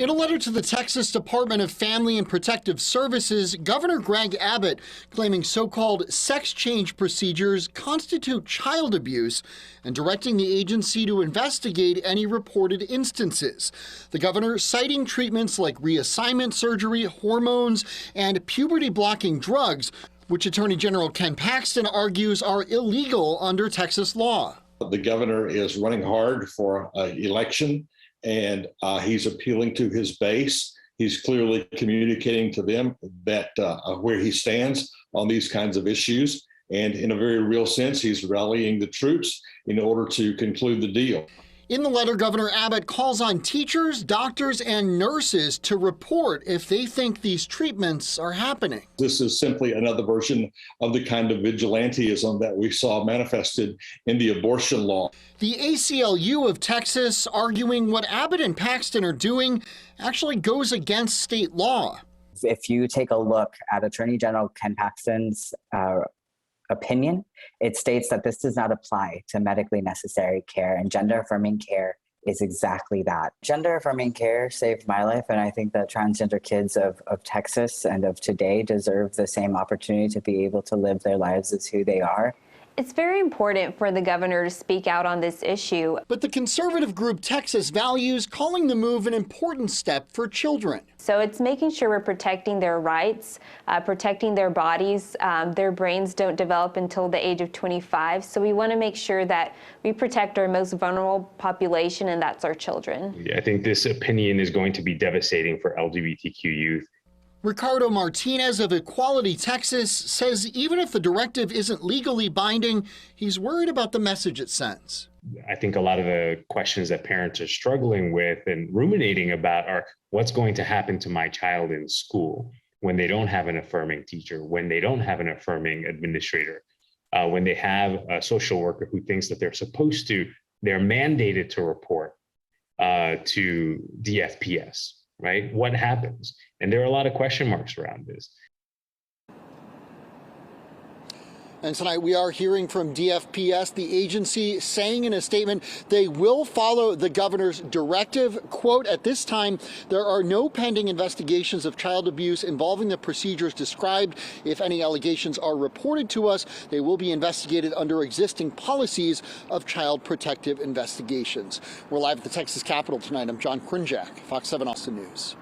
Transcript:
In a letter to the Texas Department of Family and Protective Services, Governor Greg Abbott claiming so-called sex change procedures constitute child abuse and directing the agency to investigate any reported instances. The governor citing treatments like reassignment surgery, hormones, and puberty-blocking drugs, which Attorney General Ken Paxton argues are illegal under Texas law. The governor is running hard for an election, and he's appealing to his base. He's clearly communicating to them that where he stands on these kinds of issues. And in a very real sense, he's rallying the troops in order to conclude the deal. In the letter, Governor Abbott calls on teachers, doctors, and nurses to report if they think these treatments are happening. This is simply another version of the kind of vigilantism that we saw manifested in the abortion law. The ACLU of Texas arguing what Abbott and Paxton are doing actually goes against state law. If you take a look at Attorney General Ken Paxton's opinion, it states that this does not apply to medically necessary care, and gender-affirming care is exactly that. Gender-affirming care saved my life, and I think that transgender kids of Texas and of today deserve the same opportunity to be able to live their lives as who they are. It's very important for the governor to speak out on this issue. But the conservative group Texas Values calling the move an important step for children. So it's making sure we're protecting their rights, protecting their bodies. Their brains don't develop until the age of 25. So we want to make sure that we protect our most vulnerable population, and that's our children. I think this opinion is going to be devastating for LGBTQ youth. Ricardo Martinez of Equality Texas says even if the directive isn't legally binding, he's worried about the message it sends. I think a lot of the questions that parents are struggling with and ruminating about are what's going to happen to my child in school when they don't have an affirming teacher, when they don't have an affirming administrator, when they have a social worker who thinks that they're mandated to report to DFPS. Right? What happens? And there are a lot of question marks around this. And tonight we are hearing from DFPS, the agency saying in a statement they will follow the governor's directive. Quote, at this time, there are no pending investigations of child abuse involving the procedures described. If any allegations are reported to us, they will be investigated under existing policies of child protective investigations. We're live at the Texas Capitol tonight. I'm John Krinjak, Fox 7 Austin News.